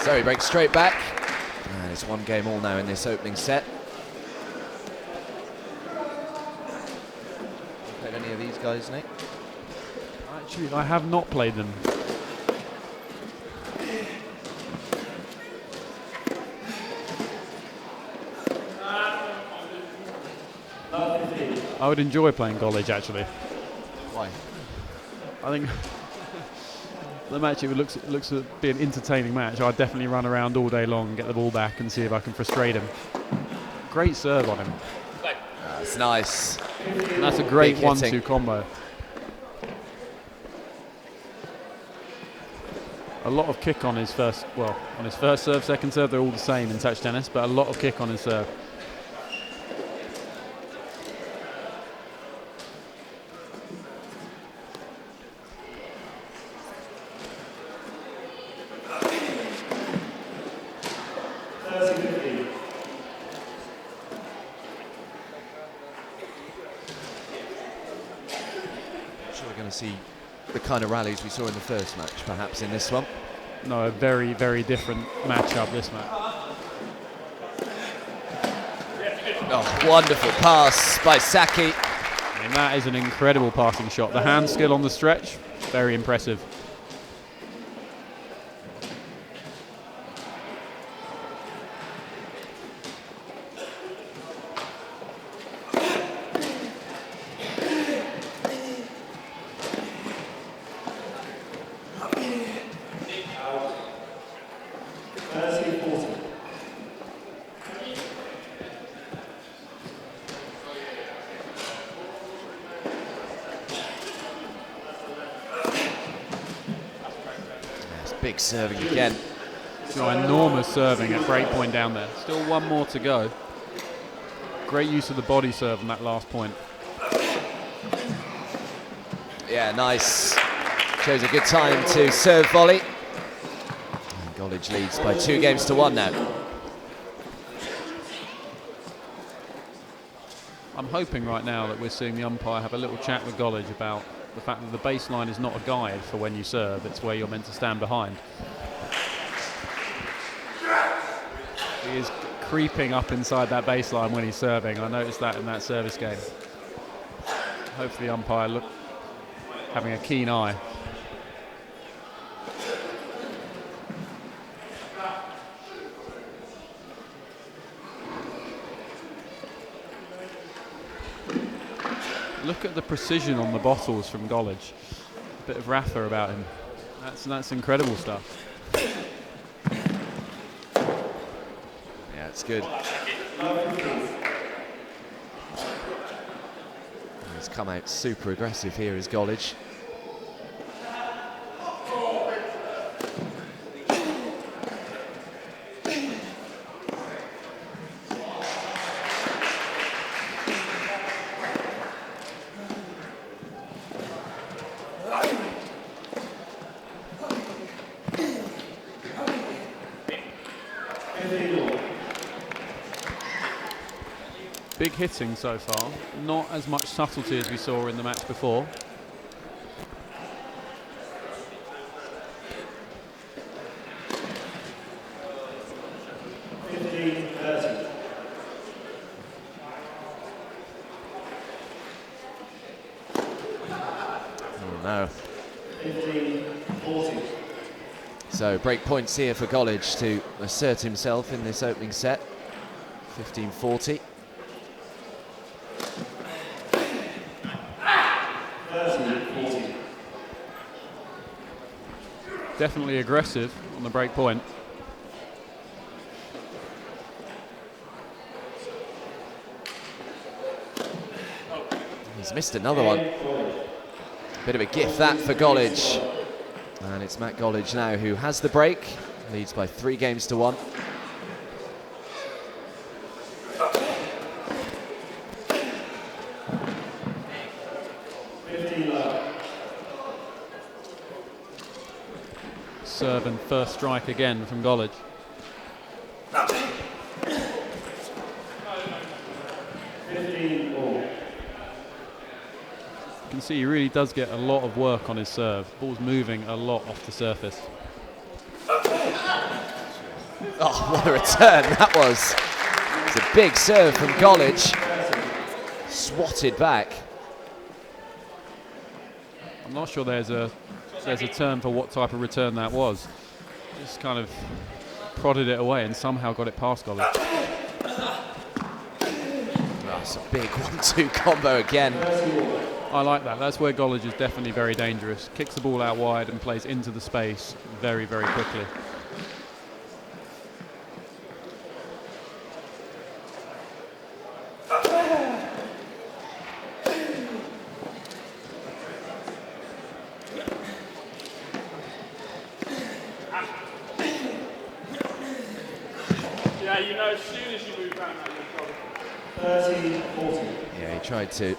So he breaks straight back. And it's 1-game-all now in this opening set. Played any of these guys, Nick? Actually, I have not played them. I would enjoy playing Golledge, actually. Why? I think the match, it looks to be an entertaining match. I'd definitely run around all day long, get the ball back and see if I can frustrate him. Great serve on him. That's nice. And that's a great 1-2 combo. A lot of kick on his first serve, second serve, they're all the same in touch tennis, but a lot of kick on his serve. See the kind of rallies we saw in the first match, perhaps in this one. No, a very, very different matchup this match. Oh, wonderful pass by Sacchi. I mean, that is an incredible passing shot. The hand skill on the stretch, very impressive. Big serving again. So enormous serving at break point down there. Still one more to go. Great use of the body serve on that last point. Yeah, nice. Shows a good time to serve volley. And Golledge leads by 2-1 now. I'm hoping right now that we're seeing the umpire have a little chat with Golledge about the fact that the baseline is not a guide for when you serve, it's where you're meant to stand behind. He is creeping up inside that baseline when he's serving. I noticed that in that service game. Hopefully the umpire having a keen eye. Look at the precision on the bottles from Golledge. A bit of Rafa about him. That's incredible stuff. Yeah, it's good. He's come out super aggressive here, is Golledge. Big hitting so far, not as much subtlety as we saw in the match before. Oh no. 15-40. So break points here for Golledge to assert himself in this opening set. 15-40. Definitely aggressive on the break point. He's missed another one. Bit of a gift that for Golledge. And it's Matt Golledge now who has the break. Leads by 3-1. Serve and first strike again from Golledge. You can see he really does get a lot of work on his serve. Ball's moving a lot off the surface. Oh, what a return that was. It's a big serve from Golledge. Swatted back. I'm not sure there's a term for what type of return that was. Just kind of prodded it away and somehow got it past Golledge. That's a big 1-2 combo again. I like that. That's where Golledge is definitely very dangerous. Kicks the ball out wide and plays into the space very, very quickly. Yeah, you know, as soon as you move down that, you're 30-40. Yeah, he tried to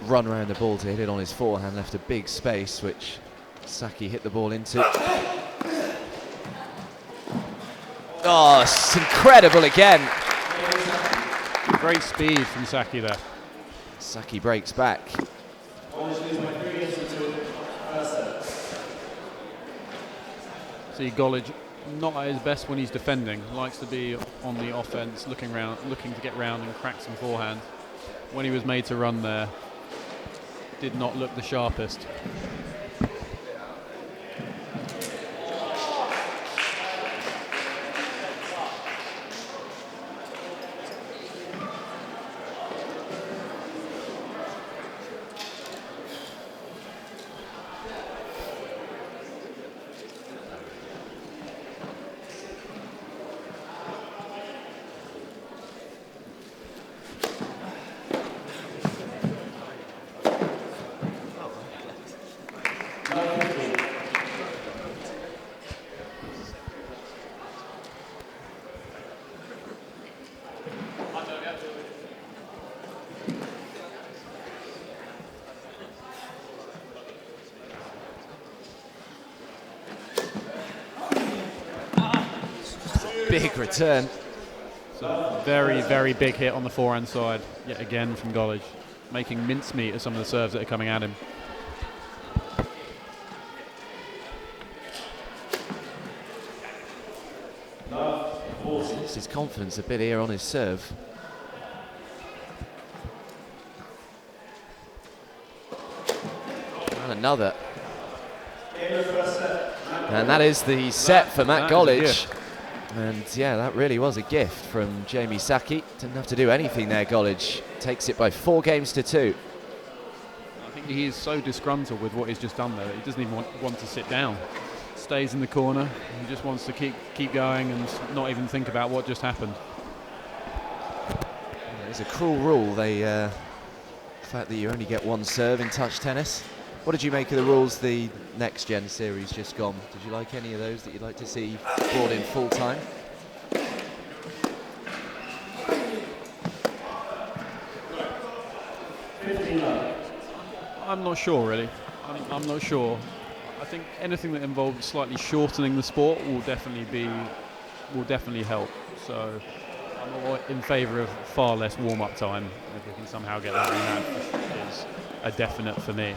run around the ball to hit it on his forehand, left a big space, which Sacchi hit the ball into. Oh, it's incredible again. Great speed from Sacchi there. Sacchi breaks back. See Golledge not at his best when he's defending. Likes to be on the offense, looking to get round and crack some forehand. When he was made to run there, did not look the sharpest. Big return. So very, very big hit on the forehand side, yet again from Golledge, making mincemeat of some of the serves that are coming at him. His confidence a bit here on his serve. And another. And that is the set for Matt Golledge. And yeah, that really was a gift from Jamie Sacchi. Didn't have to do anything there, Golledge. Takes it by 4 games to 2. I think he is so disgruntled with what he's just done there that he doesn't even want to sit down. Stays in the corner. He just wants to keep going and not even think about what just happened. It's a cruel rule, the fact that you only get 1 serve in touch tennis. What did you make of the rules the next gen series just gone? Did you like any of those that you'd like to see brought in full time? I'm not sure really. I'm not sure. I think anything that involves slightly shortening the sport will definitely help. So I'm more in favour of far less warm-up time. If we can somehow get that in, that is a definite for me.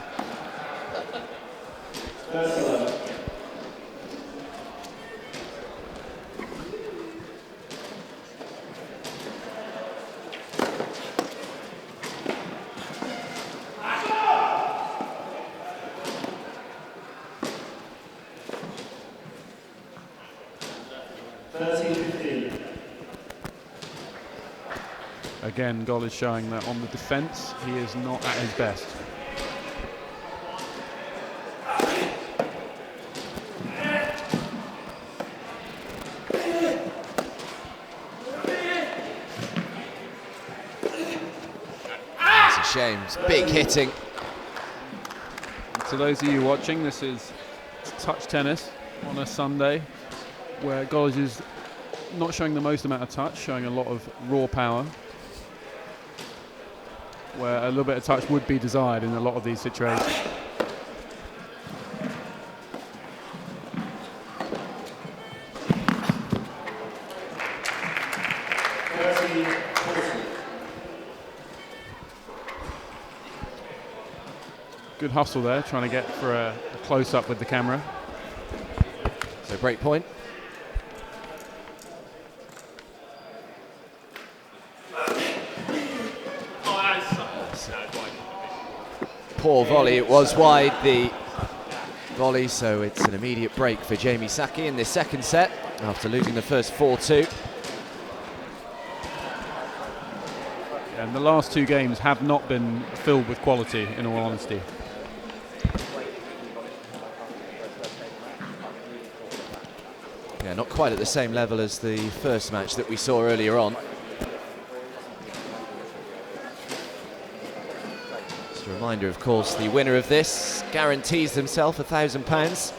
Again, Golledge showing that on the defence, he is not at his best. It's a shame, it's big hitting. To those of you watching, this is touch tennis on a Sunday, where Golledge is not showing the most amount of touch, showing a lot of raw power, where a little bit of touch would be desired in a lot of these situations. Good hustle there, trying to get for a close-up with the camera. So break point. poor volley. It was wide, the volley, so it's an immediate break for Jamie Sacchi in this second set after losing the first 4-2. And the last two games have not been filled with quality, in all honesty. Yeah, not quite at the same level as the first match that we saw earlier on. Just a reminder, of course, the winner of this guarantees themselves £1,000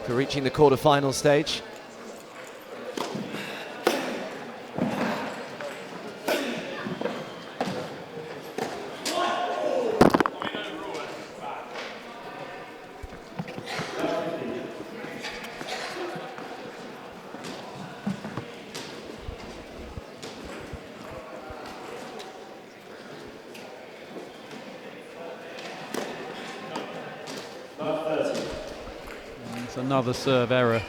for reaching the quarter-final stage. It's another serve error.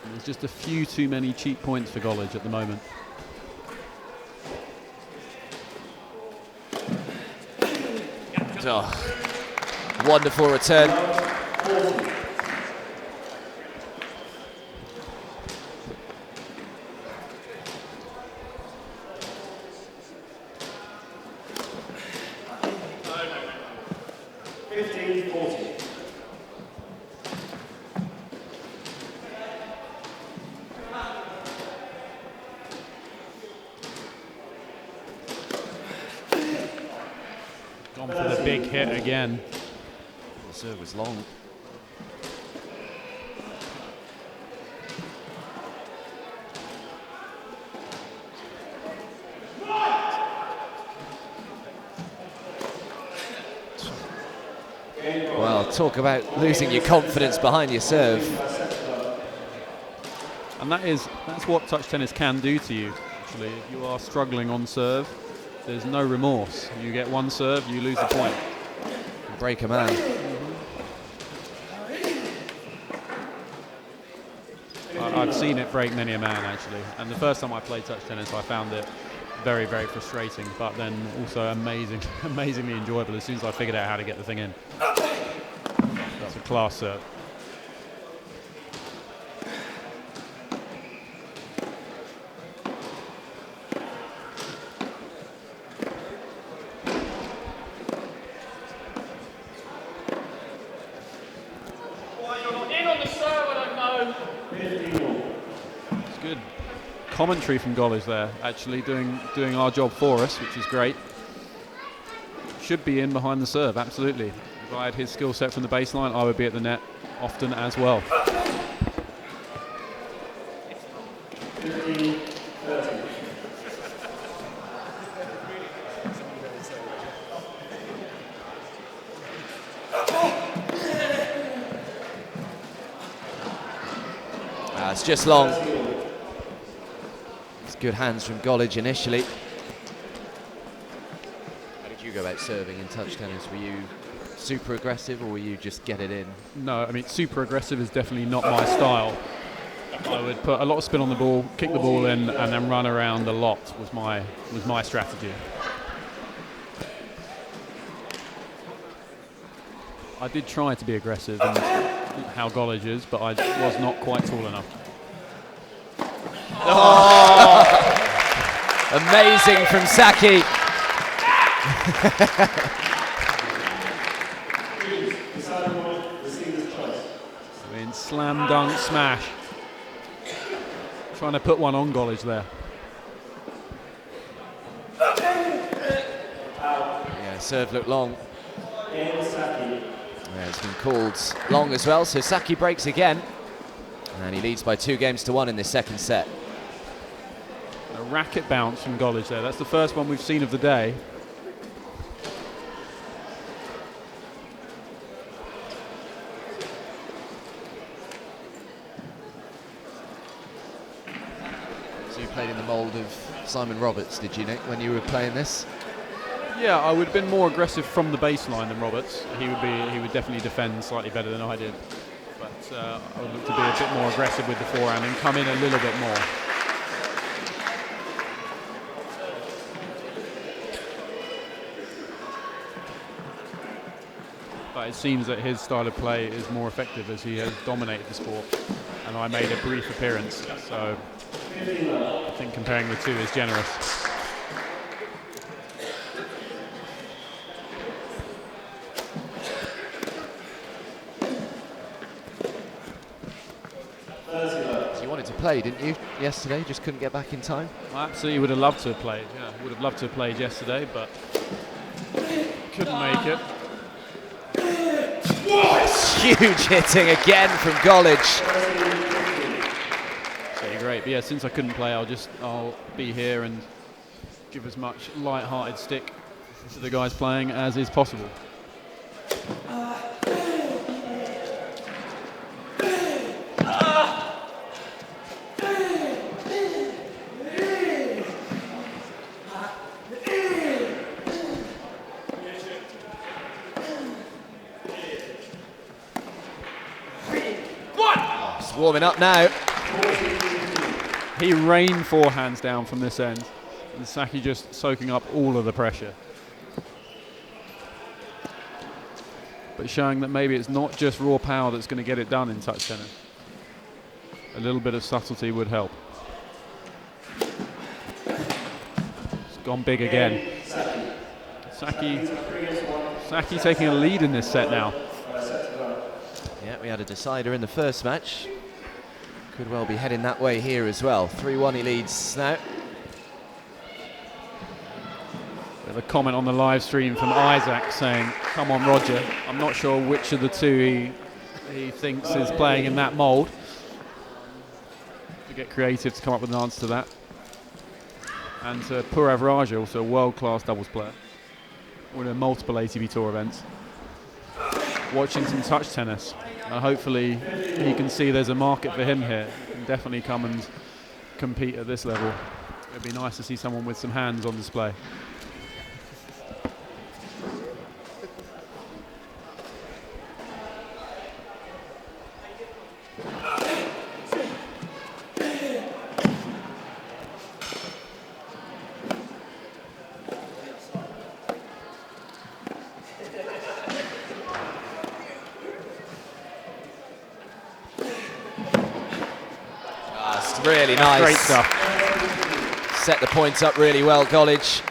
There's just a few too many cheap points for Golledge at the moment. Oh, wonderful return. Gone for the big hit again. The serve was long. Well, talk about losing your confidence behind your serve. And that's what touch tennis can do to you, actually. If you are struggling on serve, there's no remorse. You get one serve, you lose the point. Break a man. I've seen it break many a man, actually. And the first time I played touch tennis, I found it very, very frustrating, but then also amazingly enjoyable as soon as I figured out how to get the thing in. That's a class serve. It's good commentary from Golledge there, actually doing our job for us, which is great. Should be in behind the serve, absolutely. If I had his skill set from the baseline, I would be at the net often as well. 15, 30. It's just long. It's good hands from Golledge initially. How did you go about serving in touch tennis? Were you super aggressive, or were you just get it in? No, I mean, super aggressive is definitely not my style. I would put a lot of spin on the ball, kick the ball in, and then run around a lot was my strategy. I did try to be aggressive in how Golledge is, but I was not quite tall enough. Oh! Amazing from Sacchi. I mean, slam, dunk, smash. Trying to put one on Golledge there. Yeah, serve looked long. Yeah, it's been called long as well, so Sacchi breaks again. And he leads by 2-1 in this second set. A racket bounce from Golledge there. That's the first one we've seen of the day. So you played in the mould of Simon Roberts, did you, Nick, when you were playing this? Yeah, I would have been more aggressive from the baseline than Roberts. He would definitely defend slightly better than I did. But I would look to be a bit more aggressive with the forehand and come in a little bit more. but it seems that his style of play is more effective as he has dominated the sport. And I made a brief appearance, so I think comparing the two is generous. So you wanted to play, didn't you, yesterday? Just couldn't get back in time? I absolutely would have loved to have played, yeah. Would have loved to have played yesterday, but couldn't make it. Huge hitting again from Golledge. Pretty great, but yeah, since I couldn't play, I'll be here and give as much light-hearted stick to the guys playing as is possible. Warming up now. He rained forehands down from this end, and Sacchi just soaking up all of the pressure. But showing that maybe it's not just raw power that's going to get it done in touch tennis. A little bit of subtlety would help. It's gone big again. Sacchi taking a lead in this set now. Yeah, we had a decider in the first match. Could well be heading that way here as well. 3-1 he leads now. We have a comment on the live stream from Isaac saying, "Come on, Roger." I'm not sure which of the two he thinks is playing in that mould. To get creative to come up with an answer to that. And to Purav Raja, also a world-class doubles player. Winner multiple ATP Tour events. Watching some touch tennis. Hopefully he can see there's a market for him here. He can definitely come and compete at this level. It'd be nice to see someone with some hands on display. Really nice. Great stuff. Set the points up really well, Golledge.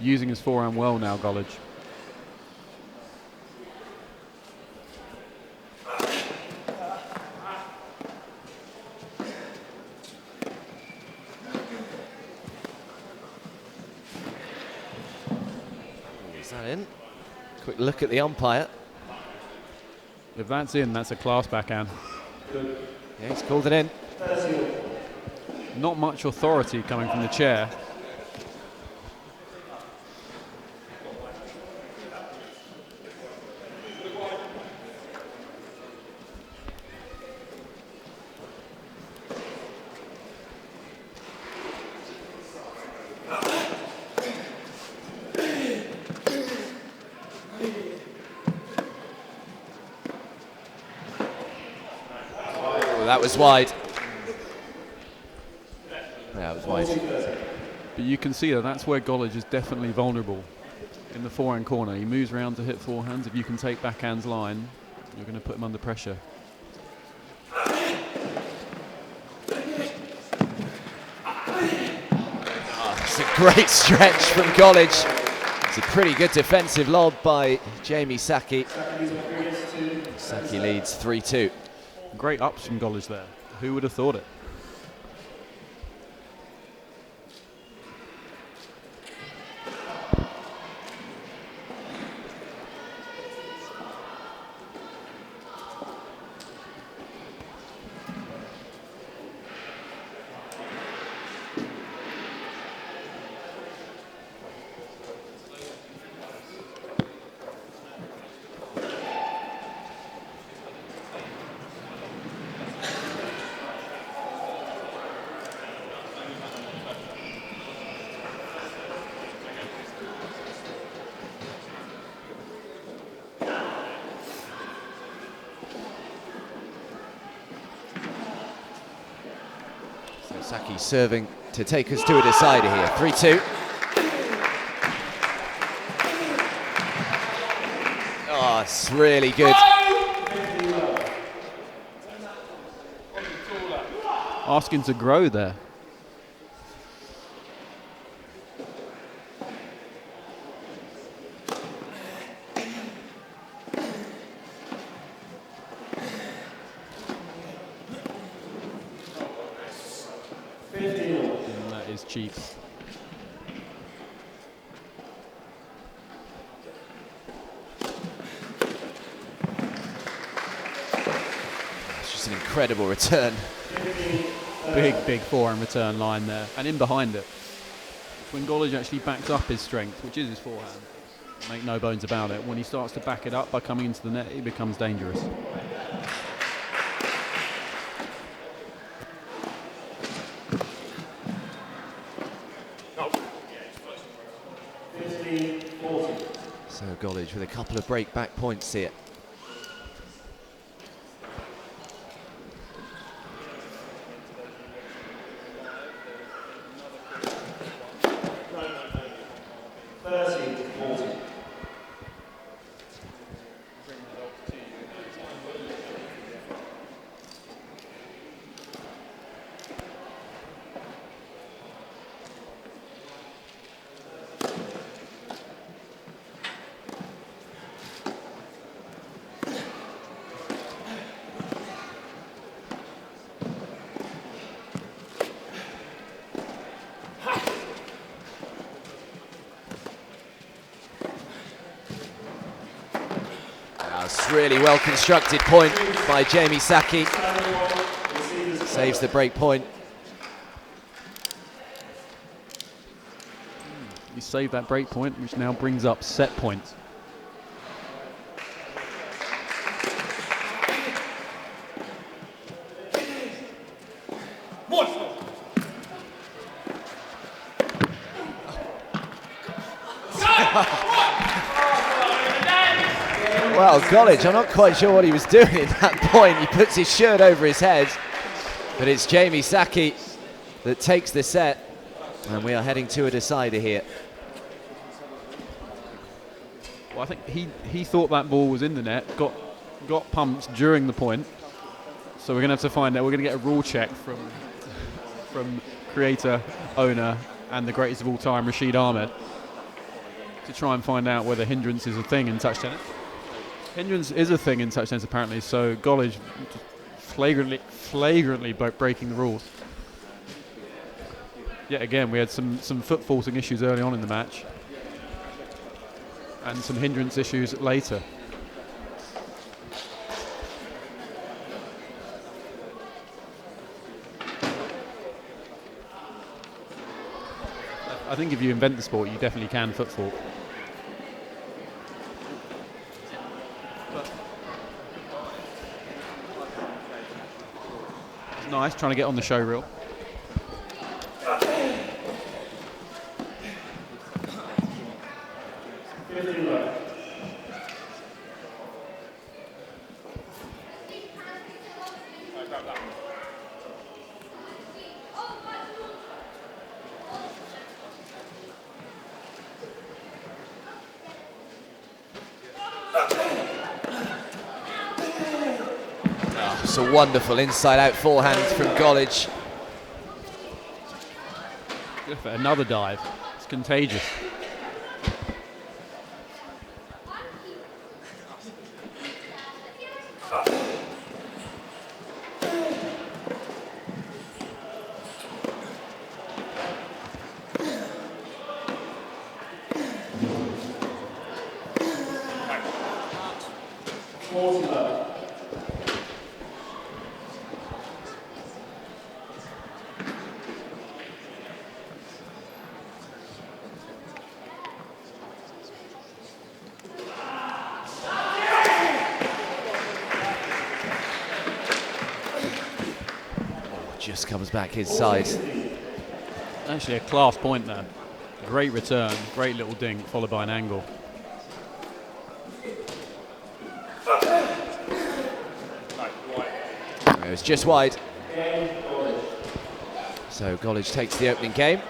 Using his forehand well now, Golledge. Is that in? Quick look at the umpire. If that's in, that's a class backhand. Yeah, he's called it in. Not much authority coming from the chair. That was wide. Yeah, it was wide. But you can see that that's where Golledge is definitely vulnerable in the forehand corner. He moves around to hit forehands. If you can take backhand's line, you're going to put him under pressure. It's a great stretch from Golledge. It's a pretty good defensive lob by Jamie Sacchi. Sacchi leads 3-2. Great ups from Golledge there. Who would have thought it? Sacchi serving to take us to a decider here. 3-2. Oh, it's really good. Asking to grow there. And that is cheap. It's just an incredible return. Big forehand return line there. And in behind it. When Golledge actually backs up his strength, which is his forehand, make no bones about it, when he starts to back it up by coming into the net, he becomes dangerous. So Golledge with a couple of break back points here. That's really well constructed point by Jamie Sacchi. Saves the break point. He saved that break point, which now brings up set points. Well, Golledge, I'm not quite sure what he was doing at that point. He puts his shirt over his head, but it's Jamie Sacchi that takes the set, and we are heading to a decider here. Well, I think he thought that ball was in the net, got pumped during the point, so we're going to have to find out. We're going to get a rule check from creator, owner, and the greatest of all time, Rashid Ahmed, to try and find out whether hindrance is a thing in touch tennis. Hindrance is a thing in touch tennis apparently, so Golledge flagrantly breaking the rules. Yet again, we had some foot faulting issues early on in the match, and some hindrance issues later. I think if you invent the sport, you definitely can foot fault. It's nice trying to get on the show reel. It's a wonderful inside-out forehand from Golledge. Another dive. It's contagious. Just comes back his side. Actually a class point there. Great return, great little dink, followed by an angle. It was just wide. So Golledge takes the opening game.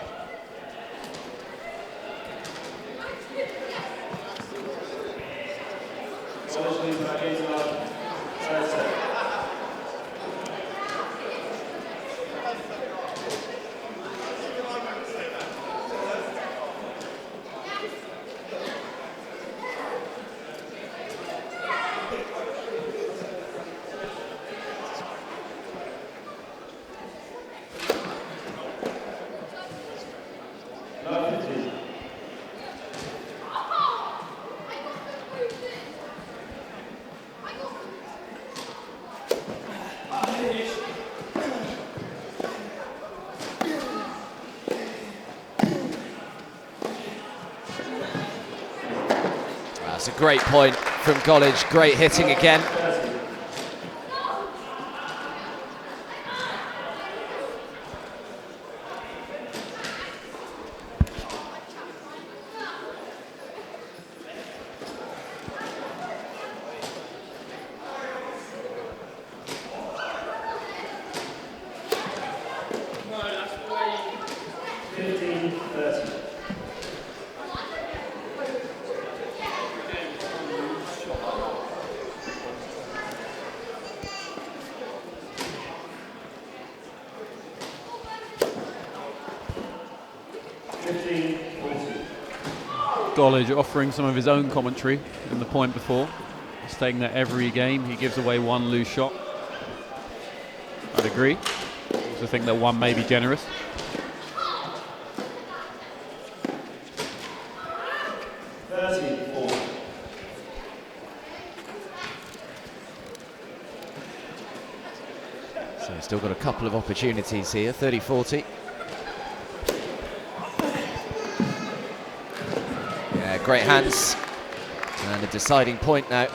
That's a great point from Golledge. Great hitting again. Golledge offering some of his own commentary in the point before, stating that every game he gives away one loose shot. I'd agree. I also think that one may be generous. So he's still got a couple of opportunities here, 30-40. Yeah, great hands. And a deciding point now.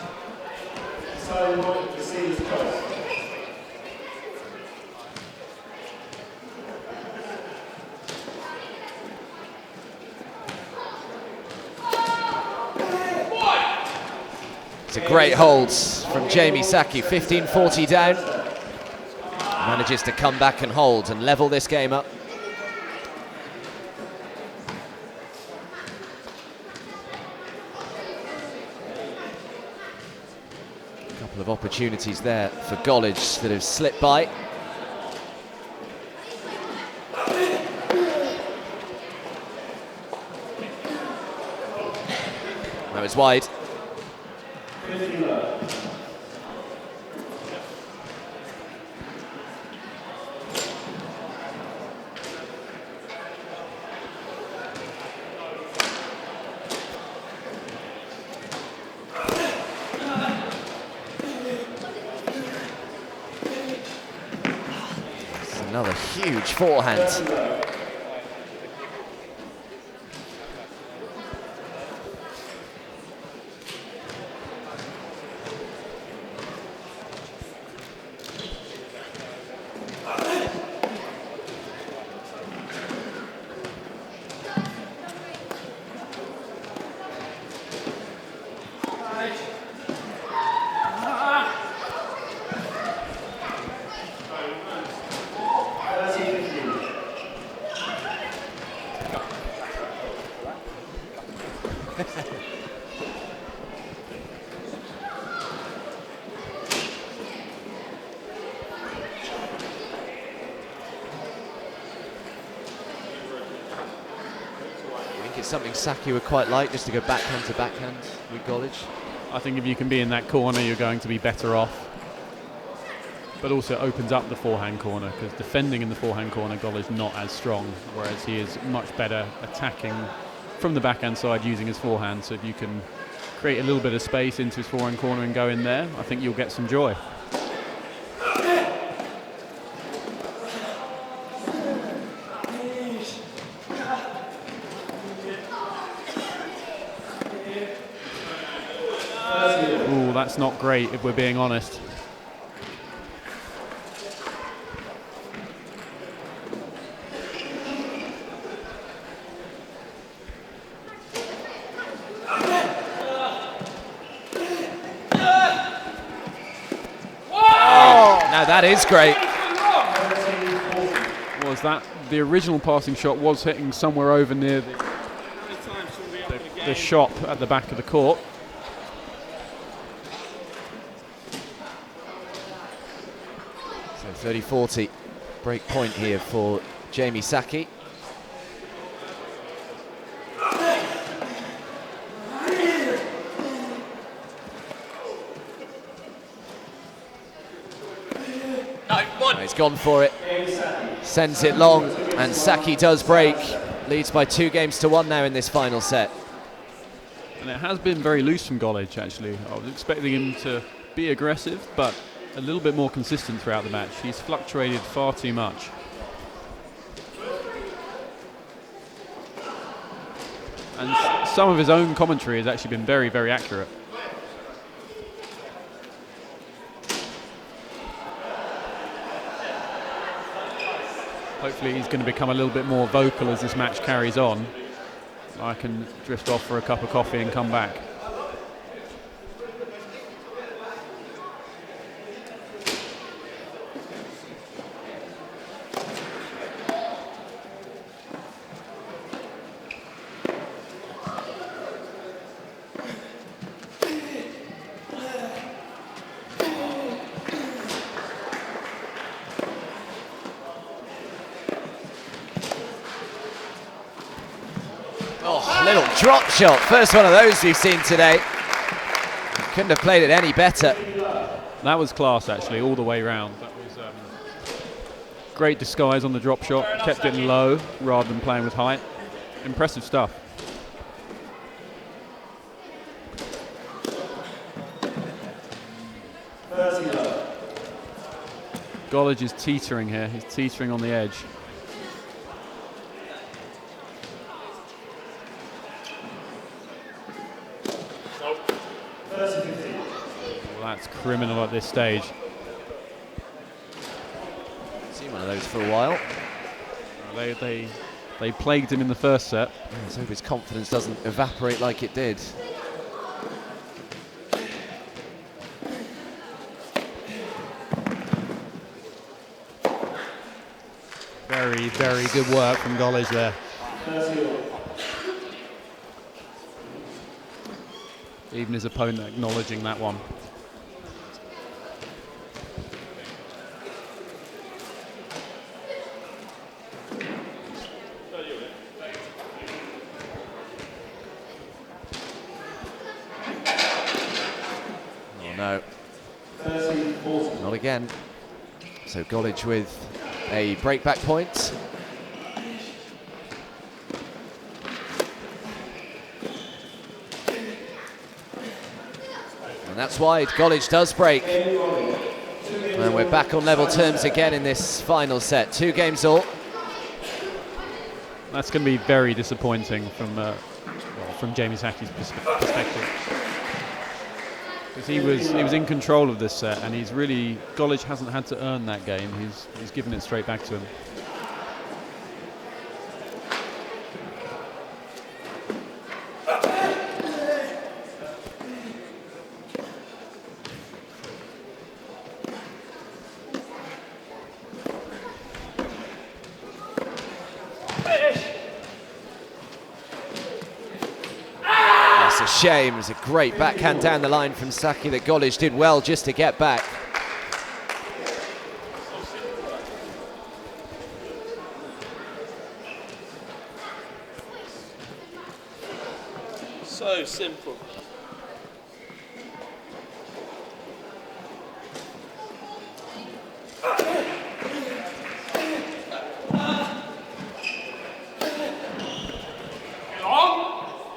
It's a great hold from Jamie Sacchi, 15-40 down. Manages to come back and hold and level this game up. A couple of opportunities there for Golledge that have slipped by. That was wide. Another huge forehand. It's something Sacchi would quite like, just to go backhand to backhand with Golledge. I think if you can be in that corner, you're going to be better off. But also opens up the forehand corner, because defending in the forehand corner, Golledge not as strong, whereas he is much better attacking from the backhand side using his forehand. So if you can create a little bit of space into his forehand corner and go in there, I think you'll get some joy. Ooh, that's not great if we're being honest. Now that is great. Was that the original passing shot was hitting somewhere over near the shop at the back of the court. So 30-40 break point here for Jamie Sacchi. He's gone for it, sends it long, and Sacchi does break. Leads by 2-1 now in this final set. And it has been very loose from Golledge, actually. I was expecting him to be aggressive, but a little bit more consistent throughout the match. He's fluctuated far too much. And some of his own commentary has actually been very, very accurate. Hopefully he's going to become a little bit more vocal as this match carries on. I can drift off for a cup of coffee and come back. Oh, little drop shot. First one of those we've seen today. Couldn't have played it any better. That was class, actually, all the way round. That was great disguise on the drop shot. Kept it low rather than playing with height. Impressive stuff. Golledge is teetering here. He's teetering on the edge. Well, that's criminal at this stage. Seen one of those for a while. They plagued him in the first set. Let's hope his confidence doesn't evaporate like it did. Very, very good work from Golledge there. Even his opponent acknowledging that one. Oh no. Not again. So Golledge with a breakback point. And that's wide. Golledge does break. And we're back on level terms again in this final set. 2 games all. That's going to be very disappointing from Jamie Sacchi's perspective. Because he was in control of this set, and Golledge hasn't had to earn that game. He's given it straight back to him. It's a shame. It was a great backhand down the line from Sacchi that Golledge did well just to get back. So simple.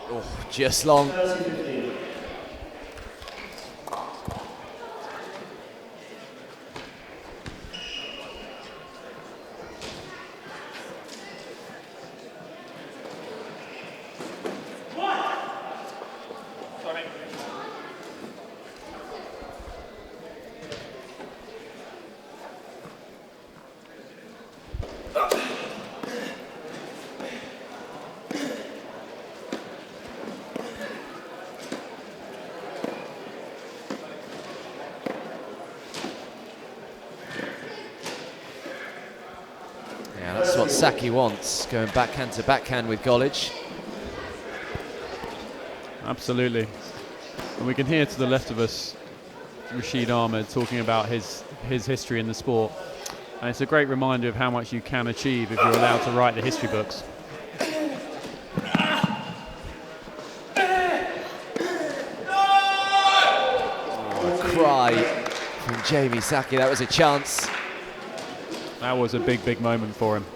Oh, just long. Sacchi wants, going backhand to backhand with Golledge. Absolutely. And we can hear to the left of us Rashid Ahmed talking about his history in the sport. And it's a great reminder of how much you can achieve if you're allowed to write the history books. Cry from Jamie Sacchi. That was a chance. That was a big, big moment for him.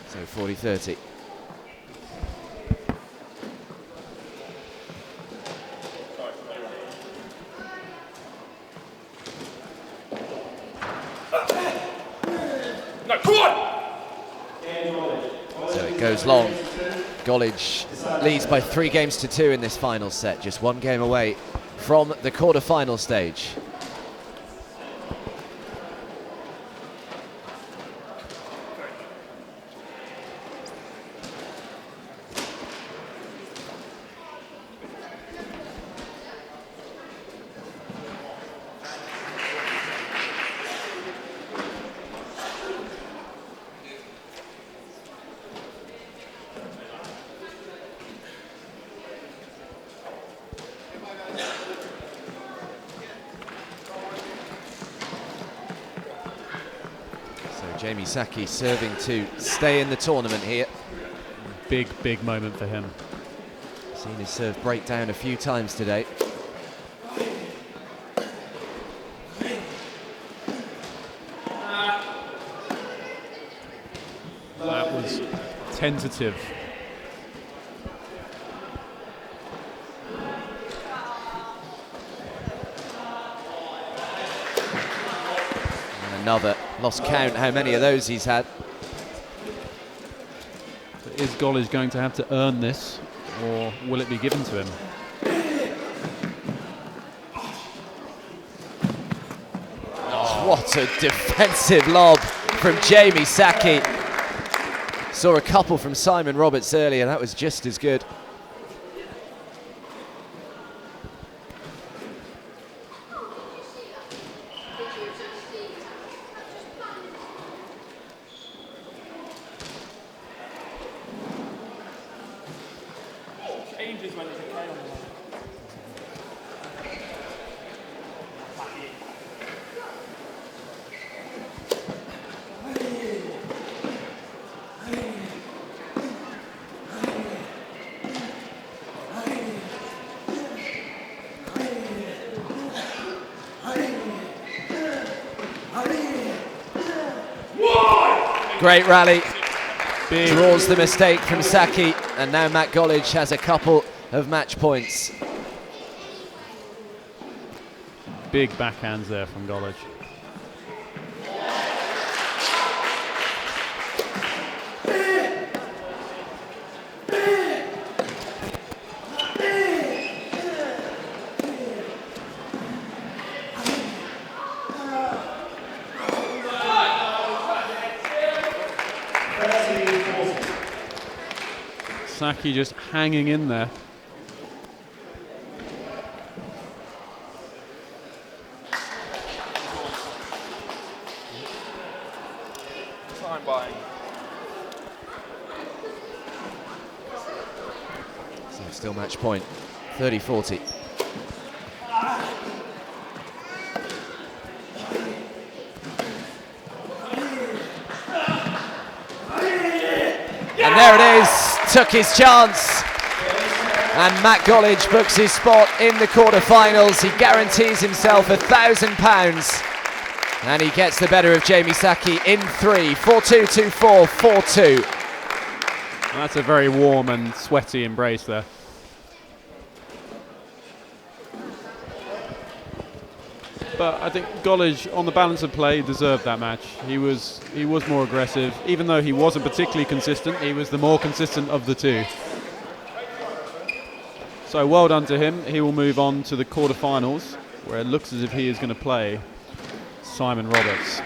So 40-30. No, come on! So it goes long. Golledge leads by 3 games to 2 in this final set, just 1 game away from the quarter-final stage. Jamie Sacchi serving to stay in the tournament here. Big, big moment for him. Seen his serve break down a few times today. That was tentative. And another. Lost count how many of those he's had. Is Golledge going to have to earn this, or will it be given to him? What a defensive lob from Jamie Sacchi. Saw a couple from Simon Roberts earlier, that was just as good. Changes when there's a K on the line. Great rally. Big. Draws the mistake from Sacchi, and now Matt Golledge has a couple of match points. Big backhands there from Golledge. Sacchi just hanging in there. Time buying. So still match point, 30-40. And there it is, took his chance. And Matt Golledge books his spot in the quarterfinals. He guarantees himself £1,000. And he gets the better of Jamie Sacchi in 3, 4-2, 2-4, 4-2. That's a very warm and sweaty embrace there. But I think Golledge, on the balance of play, deserved that match. He was more aggressive. Even though he wasn't particularly consistent, he was the more consistent of the two. So well done to him. He will move on to the quarterfinals, where it looks as if he is going to play Simon Roberts.